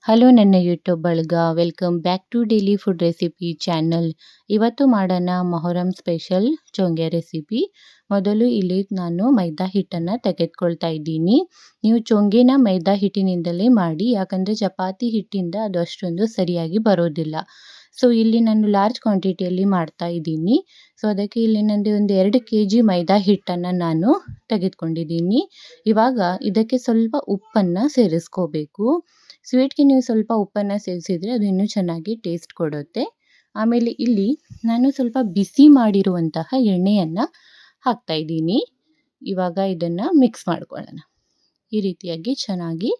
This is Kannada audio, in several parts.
ಹಲೋ ನನ್ನ ಯೂಟ್ಯೂಬ್ ಬಳಗ welcome back to daily food recipe channel. ಇವತ್ತು ಮಾಡೋಣ ಮೊಹರಂ ಸ್ಪೆಷಲ್ ಚೋಂಗೆ ರೆಸಿಪಿ. ಮೊದಲು ಇಲ್ಲಿ ನಾನು ಮೈದಾ ಹಿಟ್ಟನ್ನು ತೆಗೆದುಕೊಳ್ತಾ ಇದ್ದೀನಿ. ನೀವು ಚೋಂಗೆನ ಮೈದಾ ಹಿಟ್ಟಿನಿಂದಲೇ ಮಾಡಿ, ಯಾಕಂದರೆ ಚಪಾತಿ ಹಿಟ್ಟಿಂದ ಅದು ಅಷ್ಟೊಂದು ಸರಿಯಾಗಿ ಬರೋದಿಲ್ಲ. ಸೊ ಇಲ್ಲಿ ನಾನು ಲಾರ್ಜ್ ಕ್ವಾಂಟಿಟಿಯಲ್ಲಿ ಮಾಡ್ತಾ ಇದ್ದೀನಿ. ಸೊ ಅದಕ್ಕೆ ಇಲ್ಲಿ ನನಗೆ ಒಂದು 2 kg ಮೈದಾ ಹಿಟ್ಟನ್ನು ನಾನು ತೆಗೆದುಕೊಂಡಿದ್ದೀನಿ. ಇವಾಗ ಇದಕ್ಕೆ ಸ್ವಲ್ಪ ಉಪ್ಪನ್ನು ಸೇರಿಸ್ಕೋಬೇಕು. ಸ್ವೀಟ್ಗೆ ನೀವು ಸ್ವಲ್ಪ ಉಪ್ಪನ್ನು ಸೇರಿಸಿದರೆ ಅದು ಇನ್ನೂ ಚೆನ್ನಾಗಿ ಟೇಸ್ಟ್ ಕೊಡುತ್ತೆ. ಆಮೇಲೆ ಇಲ್ಲಿ ನಾನು ಸ್ವಲ್ಪ ಬಿಸಿ ಮಾಡಿರುವಂತಹ ಎಣ್ಣೆಯನ್ನು ಹಾಕ್ತಾ ಇದ್ದೀನಿ. ಇವಾಗ ಇದನ್ನು ಮಿಕ್ಸ್ ಮಾಡ್ಕೊಳ್ಳೋಣ. ಈ ರೀತಿಯಾಗಿ ಚೆನ್ನಾಗಿ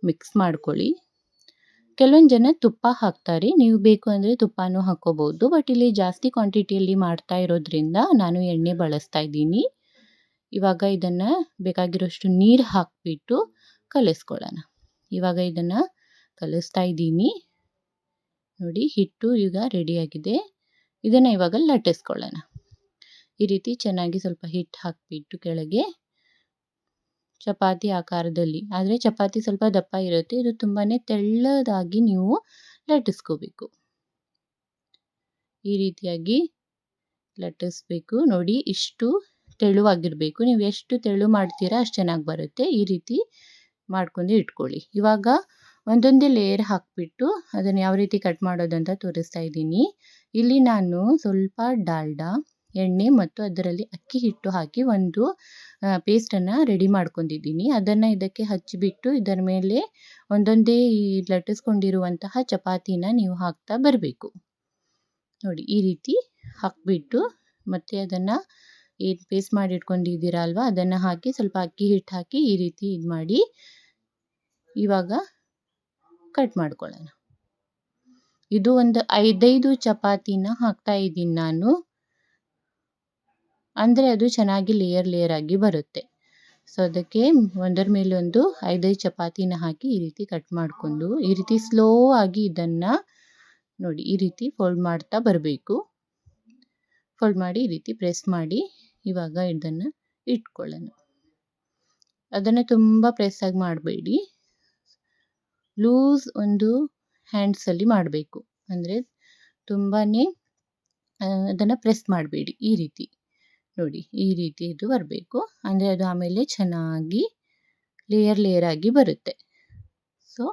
ಮಿಕ್ಸ್ ಮಾಡ್ಕೊಳ್ಳಿ. ಕೆಲವೊಂದು ಜನ ತುಪ್ಪ ಹಾಕ್ತಾರೆ, ನೀವು ಬೇಕು ಅಂದರೆ ತುಪ್ಪನೂ ಹಾಕ್ಕೋಬೋದು. ಬಟ್ ಇಲ್ಲಿ ಜಾಸ್ತಿ ಕ್ವಾಂಟಿಟಿಯಲ್ಲಿ ಮಾಡ್ತಾ ಇರೋದ್ರಿಂದ ನಾನು ಎಣ್ಣೆ ಬಳಸ್ತಾ ಇದ್ದೀನಿ. ಇವಾಗ ಇದನ್ನು ಬೇಕಾಗಿರೋಷ್ಟು ನೀರು ಹಾಕಿಬಿಟ್ಟು ಕಲಿಸ್ಕೊಳ್ಳೋಣ. ಇವಾಗ ಇದನ್ನು ಕಲಿಸ್ತಾ ಇದ್ದೀನಿ. ನೋಡಿ, ಹಿಟ್ಟು ಈಗ ರೆಡಿಯಾಗಿದೆ. ಇದನ್ನು ಇವಾಗ ಲಟ್ಟಿಸ್ಕೊಳ್ಳೋಣ. ಈ ರೀತಿ ಚೆನ್ನಾಗಿ ಸ್ವಲ್ಪ ಹಿಟ್ಟು ಹಾಕಿಬಿಟ್ಟು ಕೆಳಗೆ ಚಪಾತಿ ಆಕಾರದಲ್ಲಿ, ಆದರೆ ಚಪಾತಿ ಸ್ವಲ್ಪ ದಪ್ಪ ಇರುತ್ತೆ, ಇದು ತುಂಬಾ ತೆಳ್ಳದಾಗಿ ನೀವು ಲಟ್ಟಿಸ್ಕೋಬೇಕು. ಈ ರೀತಿಯಾಗಿ ಲಟ್ಟಿಸ್ಬೇಕು. ನೋಡಿ, ಇಷ್ಟು ತೆಳುವಾಗಿರಬೇಕು. ನೀವು ಎಷ್ಟು ತೆಳು ಮಾಡ್ತೀರಾ ಅಷ್ಟು ಚೆನ್ನಾಗಿ ಬರುತ್ತೆ. ಈ ರೀತಿ ಮಾಡ್ಕೊಂಡು ಇಟ್ಕೊಳ್ಳಿ. ಇವಾಗ ಒಂದೊಂದೇ ಲೇಯರ್ ಹಾಕಿಬಿಟ್ಟು ಅದನ್ನು ಯಾವ ರೀತಿ ಕಟ್ ಮಾಡೋದಂತ ತೋರಿಸ್ತಾ ಇದ್ದೀನಿ. ಇಲ್ಲಿ ನಾನು ಸ್ವಲ್ಪ ಡಾಲ್ಡಾ, ಎಣ್ಣೆ ಮತ್ತು ಅದರಲ್ಲಿ ಅಕ್ಕಿ ಹಿಟ್ಟು ಹಾಕಿ ಒಂದು ಪೇಸ್ಟನ್ನು ರೆಡಿ ಮಾಡ್ಕೊಂಡಿದ್ದೀನಿ. ಅದನ್ನು ಇದಕ್ಕೆ ಹಚ್ಚಿಬಿಟ್ಟು ಇದರ ಮೇಲೆ ಒಂದೊಂದೇ ಈ ಲಟ್ಟಿಸ್ಕೊಂಡಿರುವಂತಹ ಚಪಾತಿನ ನೀವು ಹಾಕ್ತಾ ಬರಬೇಕು. ನೋಡಿ, ಈ ರೀತಿ ಹಾಕಿಬಿಟ್ಟು ಮತ್ತೆ ಅದನ್ನು ಏನು ಪೇಸ್ಟ್ ಮಾಡಿ ಇಟ್ಕೊಂಡಿದ್ದೀರಾ ಅಲ್ವಾ, ಅದನ್ನು ಹಾಕಿ ಸ್ವಲ್ಪ ಅಕ್ಕಿ ಹಿಟ್ಟು ಹಾಕಿ ಈ ರೀತಿ ಇದು ಮಾಡಿ ಇವಾಗ ಕಟ್ ಮಾಡ್ಕೊಳ್ಳೋಣ. ಇದು ಒಂದು 5 ಚಪಾತಿನ ಹಾಕ್ತಾ ಇದ್ದೀನಿ ನಾನು, ಅಂದರೆ ಅದು ಚೆನ್ನಾಗಿ ಲೇಯರ್ ಆಗಿ ಬರುತ್ತೆ. ಸೊ ಅದಕ್ಕೆ ಒಂದರ ಮೇಲೆ ಒಂದು 5 ಚಪಾತಿನ ಹಾಕಿ ಈ ರೀತಿ ಕಟ್ ಮಾಡಿಕೊಂಡು ಈ ರೀತಿ ಸ್ಲೋ ಆಗಿ ಇದನ್ನು ನೋಡಿ ಈ ರೀತಿ ಫೋಲ್ಡ್ ಮಾಡ್ತಾ ಬರಬೇಕು. ಫೋಲ್ಡ್ ಮಾಡಿ ಈ ರೀತಿ ಪ್ರೆಸ್ ಮಾಡಿ ಇವಾಗ ಇದನ್ನು ಇಟ್ಕೊಳ್ಳೋಣ. ಅದನ್ನು ತುಂಬ ಪ್ರೆಸ್ಸಾಗಿ ಮಾಡಬೇಡಿ, ಲೂಸ್ ಒಂದು ಹ್ಯಾಂಡ್ಸಲ್ಲಿ ಮಾಡಬೇಕು. ಅಂದರೆ ತುಂಬಾ ಅದನ್ನು ಪ್ರೆಸ್ ಮಾಡಬೇಡಿ. ಈ ರೀತಿ ನೋಡಿ, ಈ ರೀತಿ ಇದು ಬರಬೇಕು. ಅಂದರೆ ಅದು ಆಮೇಲೆ ಚೆನ್ನಾಗಿ ಲೇಯರ್ ಆಗಿ ಬರುತ್ತೆ. ಸೊ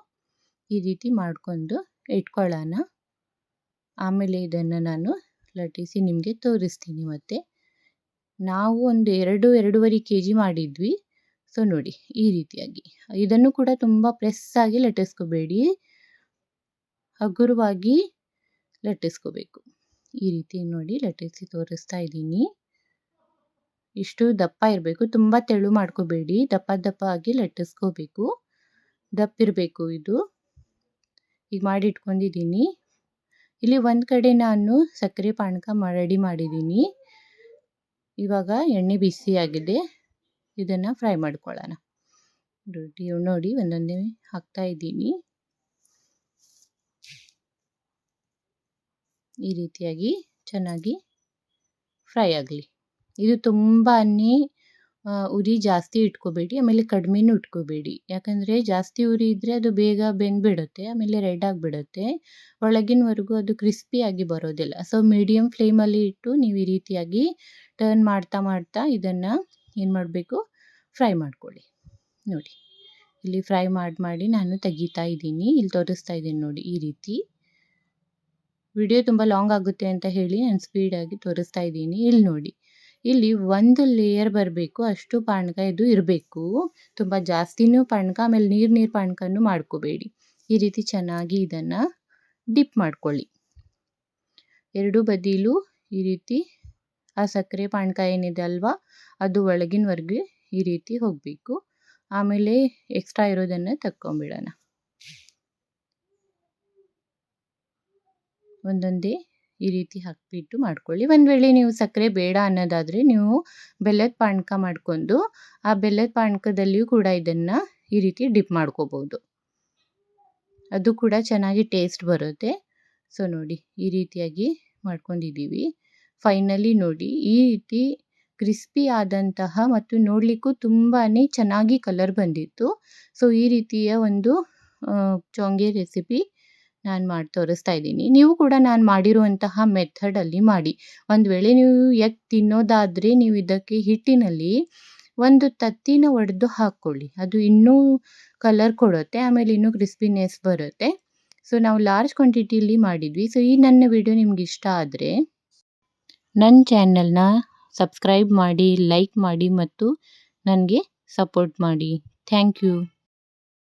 ಈ ರೀತಿ ಮಾಡಿಕೊಂಡು ಇಟ್ಕೊಳ್ಳೋಣ. ಆಮೇಲೆ ಇದನ್ನು ನಾನು ಲಟ್ಟಿಸಿ ನಿಮಗೆ ತೋರಿಸ್ತೀನಿ. ಮತ್ತು ನಾವು ಒಂದು 2-2.5 kg ಮಾಡಿದ್ವಿ. ಸೊ ನೋಡಿ, ಈ ರೀತಿಯಾಗಿ ಇದನ್ನು ಕೂಡ ತುಂಬ ಪ್ರೆಸ್ಸಾಗಿ ಲಟ್ಟಿಸ್ಕೋಬೇಡಿ, ಹಗುರವಾಗಿ ಲಟ್ಟಿಸ್ಕೋಬೇಕು. ಈ ರೀತಿ ನೋಡಿ ಲಟ್ಟಿಸಿ ತೋರಿಸ್ತಾ ಇದ್ದೀನಿ. ಇಷ್ಟು ದಪ್ಪ ಇರಬೇಕು, ತುಂಬ ತೆಳು ಮಾಡ್ಕೋಬೇಡಿ, ದಪ್ಪ ಆಗಿ ಲಟ್ಟಿಸ್ಕೋಬೇಕು. ದಪ್ಪಿರಬೇಕು ಇದು. ಈಗ ಮಾಡಿ ಇಟ್ಕೊಂಡಿದ್ದೀನಿ. ಇಲ್ಲಿ ಒಂದು ಕಡೆ ನಾನು ಸಕ್ಕರೆ ಪಾನಕ ರೆಡಿ ಮಾಡಿದ್ದೀನಿ. ಇವಾಗ ಎಣ್ಣೆ ಬಿಸಿಯಾಗಿದೆ, ಇದನ್ನು ಫ್ರೈ ಮಾಡ್ಕೊಳ್ಳೋಣ. ನೋಡಿ, ಒಂದೊಂದೇ ಹಾಕ್ತಾ ಇದ್ದೀನಿ. ಈ ರೀತಿಯಾಗಿ ಚೆನ್ನಾಗಿ ಫ್ರೈ ಆಗಲಿ. ಇದು ತುಂಬಾ ಉರಿ ಜಾಸ್ತಿ ಇಟ್ಕೋಬೇಡಿ, ಆಮೇಲೆ ಕಡಿಮೆನೂ ಇಟ್ಕೋಬೇಡಿ. ಯಾಕಂದರೆ ಜಾಸ್ತಿ ಉರಿ ಇದ್ದರೆ ಅದು ಬೇಗ ಬೆಂದುಬಿಡುತ್ತೆ, ಆಮೇಲೆ ರೆಡ್ ಆಗಿಬಿಡುತ್ತೆ, ಒಳಗಿನವರೆಗೂ ಅದು ಕ್ರಿಸ್ಪಿಯಾಗಿ ಬರೋದಿಲ್ಲ. ಸೊ ಮೀಡಿಯಮ್ ಫ್ಲೇಮಲ್ಲಿ ಇಟ್ಟು ನೀವು ಈ ರೀತಿಯಾಗಿ ಟರ್ನ್ ಮಾಡ್ತಾ ಇದನ್ನು ಏನು ಮಾಡಬೇಕು, ಫ್ರೈ ಮಾಡ್ಕೊಳ್ಳಿ. ನೋಡಿ, ಇಲ್ಲಿ ಫ್ರೈ ಮಾಡಿ ನಾನು ತೆಗಿತಾ ಇದ್ದೀನಿ. ಇಲ್ಲಿ ತೋರಿಸ್ತಾ ಇದ್ದೀನಿ ನೋಡಿ, ಈ ರೀತಿ. ವಿಡಿಯೋ ತುಂಬ ಲಾಂಗ್ ಆಗುತ್ತೆ ಅಂತ ಹೇಳಿ ನಾನು ಸ್ಪೀಡಾಗಿ ತೋರಿಸ್ತಾ ಇದ್ದೀನಿ. ಇಲ್ಲಿ ನೋಡಿ, ಇಲ್ಲಿ ಒಂದು ಲೇಯರ್ ಬರಬೇಕು ಅಷ್ಟು ಪಾನಕ ಇದು ಇರಬೇಕು. ತುಂಬ ಜಾಸ್ತಿನೂ ಪಾನಕ, ಆಮೇಲೆ ನೀರು ಪಾನಕನೂ ಮಾಡ್ಕೋಬೇಡಿ. ಈ ರೀತಿ ಚೆನ್ನಾಗಿ ಇದನ್ನು ಡಿಪ್ ಮಾಡ್ಕೊಳ್ಳಿ. ಎರಡೂ ಬದಿಲೂ ಈ ರೀತಿ ಆ ಸಕ್ಕರೆ ಪಾನಕ ಏನಿದೆ ಅಲ್ವಾ, ಅದು ಒಳಗಿನವರೆಗೆ ಈ ರೀತಿ ಹೋಗಬೇಕು. ಆಮೇಲೆ ಎಕ್ಸ್ಟ್ರಾ ಇರೋದನ್ನು ತಕ್ಕೊಂಬಿಡೋಣ. ಒಂದೊಂದೇ ಈ ರೀತಿ ಹಾಕಿಬಿಟ್ಟು ಮಾಡ್ಕೊಳ್ಳಿ. ಒಂದು ವೇಳೆ ನೀವು ಸಕ್ಕರೆ ಬೇಡ ಅನ್ನೋದಾದರೆ ನೀವು ಬೆಲ್ಲದ ಪಾನಕ ಮಾಡಿಕೊಂಡು ಆ ಬೆಲ್ಲದ ಪಾನಕದಲ್ಲಿಯೂ ಕೂಡ ಇದನ್ನು ಈ ರೀತಿ ಡಿಪ್ ಮಾಡ್ಕೋಬೋದು, ಅದು ಕೂಡ ಚೆನ್ನಾಗಿ ಟೇಸ್ಟ್ ಬರುತ್ತೆ. ಸೊ ನೋಡಿ, ಈ ರೀತಿಯಾಗಿ ಮಾಡ್ಕೊಂಡಿದ್ದೀವಿ. ಫೈನಲಿ ನೋಡಿ, ಈ ರೀತಿ ಕ್ರಿಸ್ಪಿ ಆದಂತಹ ಮತ್ತು ನೋಡಲಿಕ್ಕೂ ತುಂಬಾ ಚೆನ್ನಾಗಿ ಕಲರ್ ಬಂದಿತ್ತು. ಸೊ ಈ ರೀತಿಯ ಒಂದು ಚೋಂಗೆ ರೆಸಿಪಿ ನಾನು ಮಾಡಿ ತೋರಿಸ್ತಾ ಇದ್ದೀನಿ. ನೀವು ಕೂಡ ನಾನು ಮಾಡಿರುವಂತಹ ಮೆಥಡಲ್ಲಿ ಮಾಡಿ. ಒಂದು ವೇಳೆ ನೀವು ಎಗ್ ತಿನ್ನೋದಾದರೆ ನೀವು ಇದಕ್ಕೆ ಹಿಟ್ಟಿನಲ್ಲಿ ಒಂದು ತತ್ತಿನ ಒಡೆದು ಹಾಕ್ಕೊಳ್ಳಿ. ಅದು ಇನ್ನೂ ಕಲರ್ ಕೊಡುತ್ತೆ. ಆಮೇಲೆ ಇನ್ನೂ ಕ್ರಿಸ್ಪಿನೆಸ್ ಬರುತ್ತೆ. ಸೊ ನಾವು ಲಾರ್ಜ್ ಕ್ವಾಂಟಿಟಿಲಿ ಮಾಡಿದ್ವಿ. ಸೊ ಈ ನನ್ನ ವಿಡಿಯೋ ನಿಮ್ಗೆ ಇಷ್ಟ ಆದರೆ ನನ್ನ ಚಾನಲ್ನ ಸಬ್ಸ್ಕ್ರೈಬ್ ಮಾಡಿ, ಲೈಕ್ ಮಾಡಿ ಮತ್ತು ನನಗೆ ಸಪೋರ್ಟ್ ಮಾಡಿ. Thank you.